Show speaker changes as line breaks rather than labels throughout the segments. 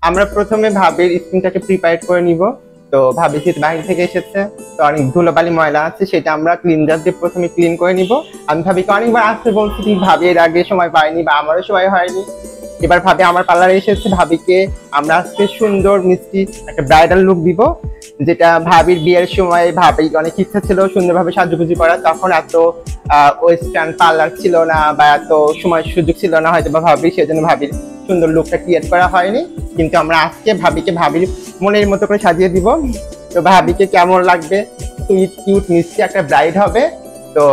আমরা প্রথমে ভাবির স্কিনটাকে প্রিপেয়ার করে নিব। তো ভাবি যেহেতু বাইরে থেকে এসেছে, তো অনেক ধুলোবালি ময়লা আছে, সেটা আমরা ক্লিনজার দিয়ে প্রথমে ক্লিন করে নিব। আমি ভাবিকে অনেকবার আসতে বলছি, ঠিক ভাবি এর আগে সময় পাইনি বা আমারও সময় হয়নি। এবার ভাবি আমার পার্লারে এসেছে, ভাবিকে আমরা আজকে সুন্দর মিষ্টি একটা ব্রাইডাল লুক দিব, যেটা ভাবির বিয়ের সময় ভাবি অনেক ইচ্ছা ছিল সুন্দরভাবে সাজুগুজি করা, তখন এত ওয়েস্টার্ন পার্লার ছিল না বা এত সময় সুযোগ ছিল না হয়তো বা ভাবি, সেজন্য ভাবির সুন্দর লুকটা ক্রিয়েট করা হয়নি। কিন্তু আমরা আজকে ভাবিকে ভাবির মনের মতো করে সাজিয়ে দিব। তো ভাবিকে কেমন লাগবে, সুইট কিউট মিষ্টি একটা ব্রাইড হবে। তো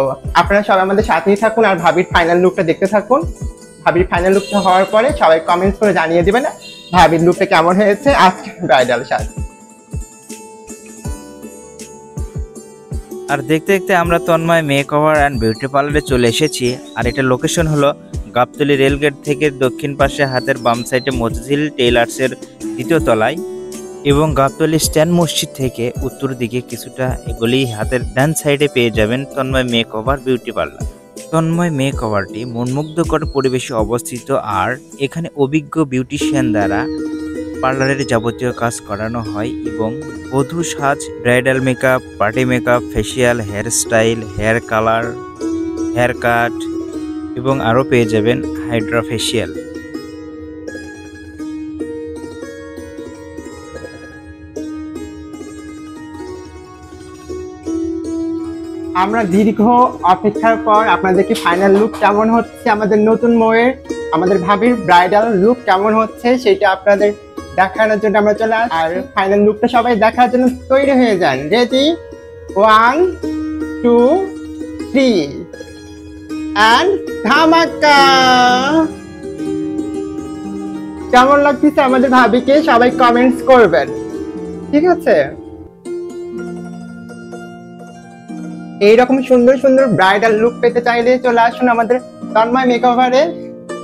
আপনারা সবাই আমাদের সাথেই থাকুন আর ভাবির ফাইনাল লুকটা দেখতে থাকুন। ভাবির ফাইনাল লুকটা হওয়ার পরে সবাই কমেন্টস করে জানিয়ে দিবেন ভাবির লুকটা কেমন হয়েছে আজকে ব্রাইডাল সাজ।
আর দেখতে দেখতে আমরা তন্ময় মেকওভার অ্যান্ড বিউটি পার্লারে চলে এসেছি। আর এটা লোকেশন হলো গাবতলী রেলগেট থেকে দক্ষিণ পাশে হাতের বাম সাইডে মতিঝিল টেইলার্সের দ্বিতীয় তলায়, এবং গাবতলী স্ট্যান্ড মসজিদ থেকে উত্তর দিকে কিছুটা এগুলি হাতের ডান সাইডে পেয়ে যাবেন Tanmoy makeover beauty parlour. Tanmoy মেকওভারটি মনমুগ্ধকর পরিবেশে অবস্থিত, আর এখানে অভিজ্ঞ বিউটিশিয়ান দ্বারা পার্লারের যাবতীয় কাজ করানো হয় এবং বধূ সাজ, bridal makeup, party makeup, facial, hair style, hair colour, hair cut এবং আরও পেয়ে যাবেন হাইড্রা ফেসিয়াল।
আমরা দীর্ঘ অপেক্ষার পর আপনাদেরকে ফাইনাল লুক কেমন হচ্ছে, আমাদের নতুন বউয়ের, আমাদের ভাবির ব্রাইডাল লুক কেমন হচ্ছে সেটা আপনাদের দেখানোর জন্য আমরা চলে আসি। আর ফাইনাল লুকটা সবাই দেখার জন্য তৈরি হয়ে যান। রেডি, 1 2 3 এন্ড ধামাকা। কেমন লাগতেছে আমাদের ভাবিকে সবাই কমেন্টস করবেন, ঠিক আছে? এইরকম সুন্দর সুন্দর ব্রাইডাল লুক পেতে চাইলে চলে আসুন আমাদের তন্ময় মেকওভারে।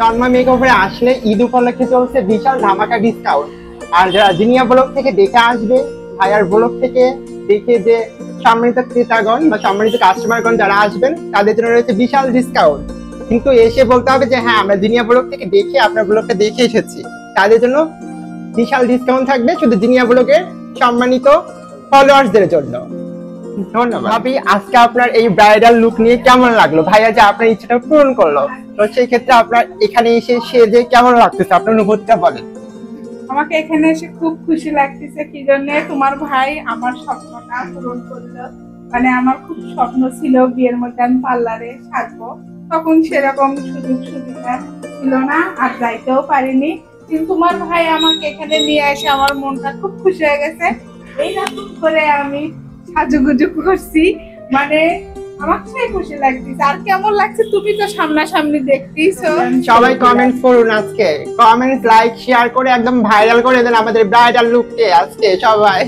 তন্ময় মেকওভারে আসলে ঈদ উপলক্ষে চলছে বিশাল ধামাকা ডিসকাউন্ট। আর যারা জিনিয়া ব্লগ থেকে দেখে আসবে, ভাইয়ার ব্লগ থেকে দেখে যে সম্মানিত ক্রেতাগণ বা সম্মানিত কাস্টমারগণ যারা আসবেন, তাদের জন্য রয়েছে বিশাল ডিসকাউন্ট। কিন্তু এসে বলতে হবে যে হ্যাঁ আমরা জিনিয়া ব্লগ থেকে দেখে আপনার ব্লগটা দেখে এসেছি, তাদের জন্য বিশাল ডিসকাউন্ট থাকবে শুধু জিনিয়া ব্লগের সম্মানিত ফলোয়ার্সদের জন্য। ধন্যবাদ ভাবি। আজকে আপনার এই ব্রাইডাল লুক নিয়ে কেমন লাগলো? ভাইয়া যে আপনার ইচ্ছাটা পূরণ করলো, তো সেই ক্ষেত্রে আপনার এখানে এসে সেজে কেমন লাগতেছে, আপনার অনুভূতিটা বলেন।
আমাকে এখানে এসে খুব খুশি লাগতেছে, কি জন্য তোমার ভাই আমার স্বপ্নটা পূরণ করলো। মানে আমার খুব স্বপ্ন ছিল বিয়ের মধ্যে আমি পার্লারে সাজবো, তখন সেরকম সুযোগ সুবিধা ছিল না আর যাইতেও পারিনি। কিন্তু তোমার ভাই আমাকে এখানে নিয়ে এসে আমার মনটা খুব খুশি হয়ে গেছে। এইরকম করে আমি সাজুগুজু করছি, মানে আমার সেই খুশি লাগতেছে। আর কেমন লাগছে তুমি তো সামনাসামনি দেখতেইছো।
সবাই কমেন্ট করুন, আজকে কমেন্ট লাইক শেয়ার করে একদম ভাইরাল করে দেন আমাদের ব্রাইডাল লুককে আজকে সবাই।